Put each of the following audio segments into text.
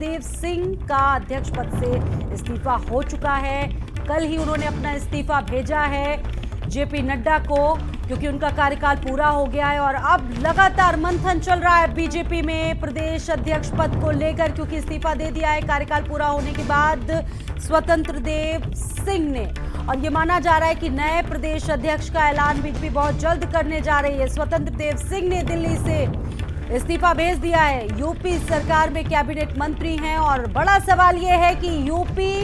देव सिंह का अध्यक्ष पद से इस्तीफा हो चुका है। कल ही उन्होंने अपना इस्तीफा भेजा है जेपी नड्डा को, क्योंकि उनका कार्यकाल पूरा हो गया है। और अब लगातार मंथन चल रहा है बीजेपी में प्रदेश अध्यक्ष पद को लेकर, क्योंकि इस्तीफा दे दिया है कार्यकाल पूरा होने के बाद स्वतंत्र देव सिंह ने। और ये माना जा रहा है कि नए प्रदेश अध्यक्ष का ऐलान बीजेपी बहुत जल्द करने जा रही है। स्वतंत्र देव सिंह ने दिल्ली से इस्तीफा भेज दिया है। यूपी सरकार में कैबिनेट मंत्री हैं और बड़ा सवाल यह है कि यूपी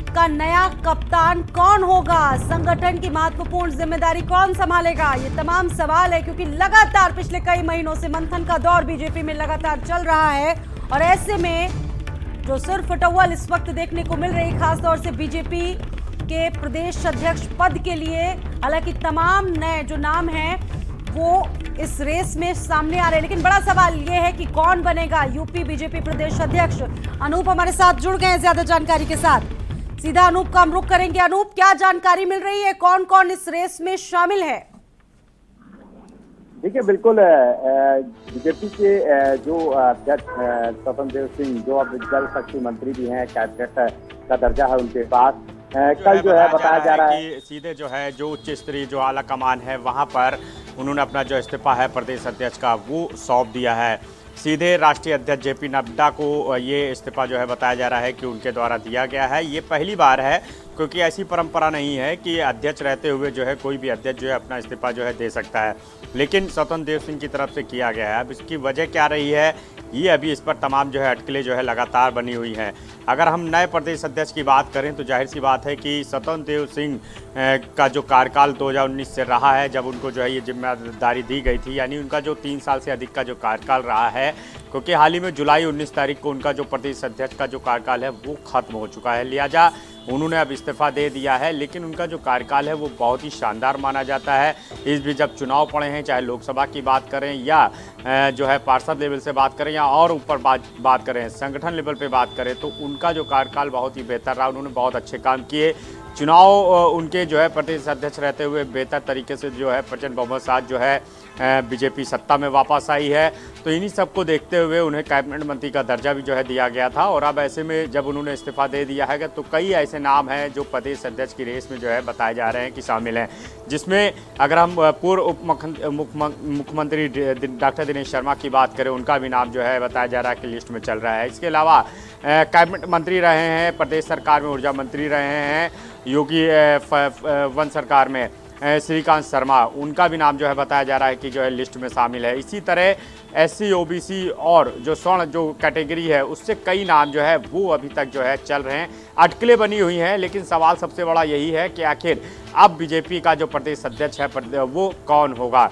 का नया कप्तान कौन होगा, संगठन की महत्वपूर्ण जिम्मेदारी कौन संभालेगा, ये तमाम सवाल है। क्योंकि लगातार पिछले कई महीनों से मंथन का दौर बीजेपी में लगातार चल रहा है। और ऐसे में जो सिर्फ फटौवल इस वक्त देखने को मिल रही, खासतौर से बीजेपी के प्रदेश अध्यक्ष पद के लिए। हालांकि तमाम नए जो नाम हैं वो इस रेस में सामने आ रहे हैं, लेकिन बड़ा सवाल ये है कि कौन बनेगा यूपी बीजेपी प्रदेश अध्यक्ष। अनूप हमारे साथ जुड़ गए हैं ज्यादा जानकारी के साथ। सीधा अनूप का हम रुख करेंगे। अनूप, क्या जानकारी मिल रही है, कौन कौन इस रेस में शामिल है? देखिए, बिल्कुल बीजेपी के जो अध्यक्ष स्वतंत्र देव सिंह, जो अब जल शक्ति मंत्री भी हैं, कैबिनेट का दर्जा है उनके पास। कल जो है बताया जा रहा है कि सीधे जो है जो उच्च स्तरीय जो आला कमान है वहां पर उन्होंने अपना जो इस्तीफा है प्रदेश अध्यक्ष का वो सौंप दिया है। सीधे राष्ट्रीय अध्यक्ष जेपी नड्डा को ये इस्तीफा जो है बताया जा रहा है कि उनके द्वारा दिया गया है। ये पहली बार है, क्योंकि ऐसी परंपरा नहीं है कि अध्यक्ष रहते हुए जो है कोई भी अध्यक्ष जो है अपना इस्तीफा जो है दे सकता है, लेकिन स्वतंत्र देव सिंह की तरफ से किया गया है। अब इसकी वजह क्या रही है, ये अभी इस पर तमाम जो है अटकलें जो है लगातार बनी हुई हैं। अगर हम नए प्रदेश अध्यक्ष की बात करें तो जाहिर सी बात है कि स्वतंत्र देव सिंह का जो कार्यकाल 2019 से रहा है, जब उनको जो है ये जिम्मेदारी दी गई थी, यानी उनका जो 3 साल से अधिक का जो कार्यकाल रहा है, क्योंकि हाल ही में जुलाई 19 तारीख को उनका जो प्रदेश अध्यक्ष का जो कार्यकाल है वो खत्म हो चुका है। लिहाजा उन्होंने अब इस्तीफा दे दिया है, लेकिन उनका जो कार्यकाल है वो बहुत ही शानदार माना जाता है। इस बीच जब चुनाव पड़े हैं, चाहे लोकसभा की बात करें या जो है पार्षद लेवल से बात करें या और ऊपर बात करें, संगठन लेवल पे बात करें, तो उनका जो कार्यकाल बहुत ही बेहतर रहा। उन्होंने बहुत अच्छे काम किए। चुनाव उनके जो है प्रदेश अध्यक्ष रहते हुए बेहतर तरीके से जो है प्रचंड बहुमत साथ जो है बीजेपी सत्ता में वापस आई है। तो इन्हीं सबको देखते हुए उन्हें कैबिनेट मंत्री का दर्जा भी जो है दिया गया था। और अब ऐसे में जब उन्होंने इस्तीफा दे दिया है तो कई ऐसे नाम हैं जो प्रदेश अध्यक्ष की रेस में जो है बताए जा रहे हैं कि शामिल हैं, जिसमें अगर हम पूर्व उप मुख्यमंत्री डॉक्टर दिनेश शर्मा की बात करें, उनका भी नाम जो है बताया जा रहा है कि लिस्ट में चल रहा है। इसके अलावा कैबिनेट मंत्री रहे हैं, प्रदेश सरकार में ऊर्जा मंत्री रहे हैं, योगी वन सरकार में श्रीकांत शर्मा, उनका भी नाम जो है बताया जा रहा है कि जो है लिस्ट में शामिल है। इसी तरह SC OBC और जो स्वर्ण जो कैटेगरी है उससे कई नाम जो है वो अभी तक जो है चल रहे हैं, अटकलें बनी हुई हैं। लेकिन सवाल सबसे बड़ा यही है कि आखिर अब बीजेपी का जो प्रदेश अध्यक्ष है वो कौन होगा।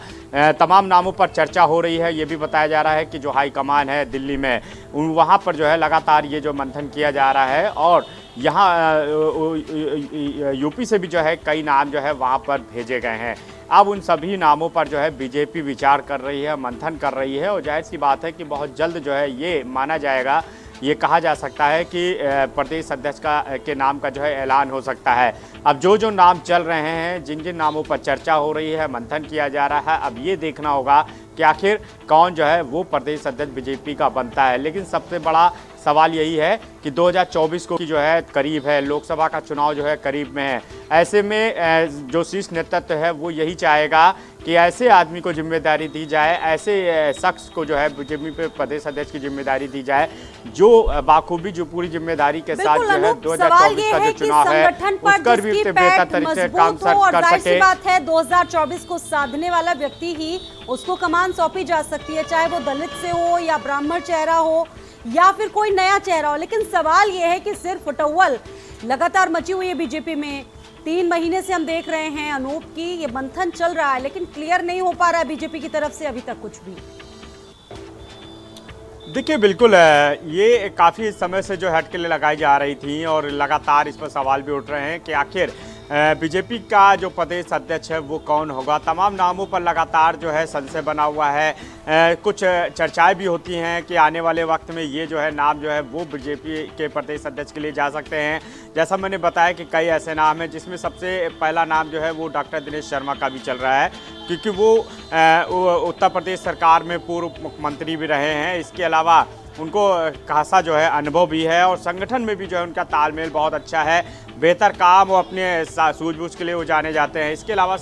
तमाम नामों पर चर्चा हो रही है। ये भी बताया जा रहा है कि जो हाईकमान है दिल्ली में, वहाँ पर जो है लगातार ये जो मंथन किया जा रहा है और यहाँ यूपी से भी जो है कई नाम जो है वहाँ पर भेजे गए हैं। अब उन सभी नामों पर जो है बीजेपी विचार कर रही है, मंथन कर रही है। और जाहिर सी बात है कि बहुत जल्द जो है ये माना जाएगा, ये कहा जा सकता है कि प्रदेश अध्यक्ष के नाम का जो है ऐलान हो सकता है। अब जो नाम चल रहे हैं, जिन जिन नामों पर चर्चा हो रही है, मंथन किया जा रहा है, अब ये देखना होगा कि आखिर कौन जो है वो प्रदेश अध्यक्ष बीजेपी का बनता है। लेकिन सबसे बड़ा सवाल यही है कि 2024 को जो है करीब है, लोकसभा का चुनाव जो है करीब में है। ऐसे में जो शीर्ष नेतृत्व है वो यही चाहेगा कि ऐसे आदमी को जिम्मेदारी दी जाए, ऐसे शख्स को जो है बीजेपी पे प्रदेश अध्यक्ष की जिम्मेदारी दी जाए, जो बाखूबी जो पूरी जिम्मेदारी के साथ जो है 2024 का जो चुनाव है उसका भी बेहतर तरीके से काम कर सके। बात है 2024 को साधने वाला व्यक्ति ही उसको कमान सौंपी जा सकती है, चाहे वो दलित से हो या ब्राह्मण चेहरा हो या फिर कोई नया चेहरा हो। लेकिन सवाल यह है कि सिर्फ फटौवल लगातार मची हुई है बीजेपी में। 3 महीने से हम देख रहे हैं अनूप की ये मंथन चल रहा है, लेकिन क्लियर नहीं हो पा रहा है बीजेपी की तरफ से अभी तक कुछ भी। देखिए, बिल्कुल ये काफ़ी समय से जो हटकेलें लगाई जा रही थी और लगातार इस पर सवाल भी उठ रहे हैं कि आखिर बीजेपी का जो प्रदेश अध्यक्ष है वो कौन होगा। तमाम नामों पर लगातार जो है संशय बना हुआ है। कुछ चर्चाएं भी होती हैं कि आने वाले वक्त में ये जो है नाम जो है वो बीजेपी के प्रदेश अध्यक्ष के लिए जा सकते हैं। जैसा मैंने बताया कि कई ऐसे नाम हैं, जिसमें सबसे पहला नाम जो है वो डॉक्टर दिनेश शर्मा का भी चल रहा है, क्योंकि वो उत्तर प्रदेश सरकार में पूर्व मुख्यमंत्री भी रहे हैं। इसके अलावा उनको खासा जो है अनुभव भी है और संगठन में भी जो है उनका तालमेल बहुत अच्छा है। बेहतर काम और अपने सूझबूझ के लिए वो जाने जाते हैं। इसके अलावा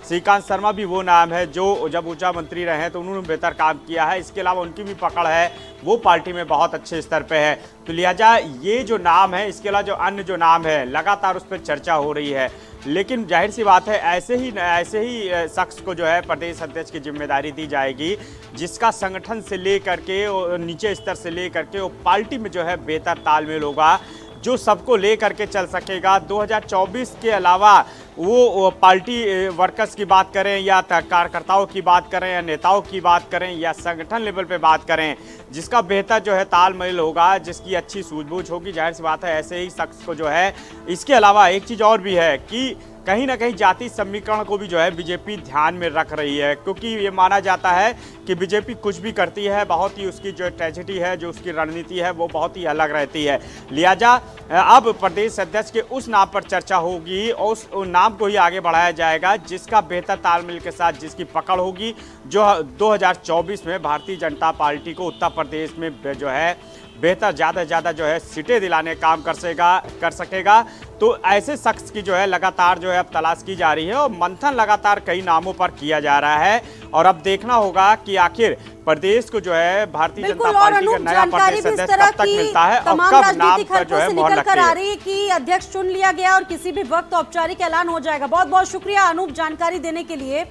श्रीकांत शर्मा भी वो नाम है जो जब ऊर्जा मंत्री रहे तो उन्होंने बेहतर काम किया है। इसके अलावा उनकी भी पकड़ है, वो पार्टी में बहुत अच्छे स्तर पे है। तो लिहाजा ये जो नाम है, इसके अलावा जो अन्य जो नाम है लगातार उस पर चर्चा हो रही है। लेकिन जाहिर सी बात है ऐसे ही शख्स को जो है प्रदेश अध्यक्ष की जिम्मेदारी दी जाएगी जिसका संगठन से लेकर के और नीचे स्तर से लेकर के वो पार्टी में जो है बेहतर तालमेल होगा, जो सबको ले करके चल सकेगा। 2024 के अलावा वो पार्टी वर्कर्स की बात करें या कार्यकर्ताओं की बात करें या नेताओं की बात करें या संगठन लेवल पे बात करें, जिसका बेहतर जो है तालमेल होगा, जिसकी अच्छी सूझबूझ होगी, जाहिर सी बात है ऐसे ही शख्स को जो है। इसके अलावा एक चीज़ और भी है कि कहीं ना कहीं जाति समीकरण को भी जो है बीजेपी ध्यान में रख रही है, क्योंकि ये माना जाता है कि बीजेपी कुछ भी करती है बहुत ही उसकी जो ट्रेजेडी है, जो उसकी रणनीति है वो बहुत ही अलग रहती है। लिहाजा अब प्रदेश अध्यक्ष के उस नाम पर चर्चा होगी और उस नाम को ही आगे बढ़ाया जाएगा जिसका बेहतर तालमेल के साथ जिसकी पकड़ होगी, जो 2024 में भारतीय जनता पार्टी को उत्तर प्रदेश में जो है बेहतर ज़्यादा से ज़्यादा जो है सीटें दिलाने काम कर सकेगा। तो ऐसे शख्स की जो है लगातार जो है अब तलाश की जा रही है और मंथन लगातार कई नामों पर किया जा रहा है और अब देखना होगा कि आखिर प्रदेश को जो है भारतीय जनता पार्टी का नया प्रदेश अध्यक्ष कब तक मिलता है और कब नाम पर जो है मोहर लगती है। आ रही है कि अध्यक्ष चुन लिया गया और किसी भी वक्त औपचारिक ऐलान हो जाएगा। बहुत बहुत शुक्रिया अनूप जानकारी देने के लिए।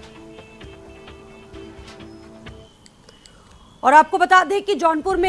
और आपको बता दें कि जौनपुर में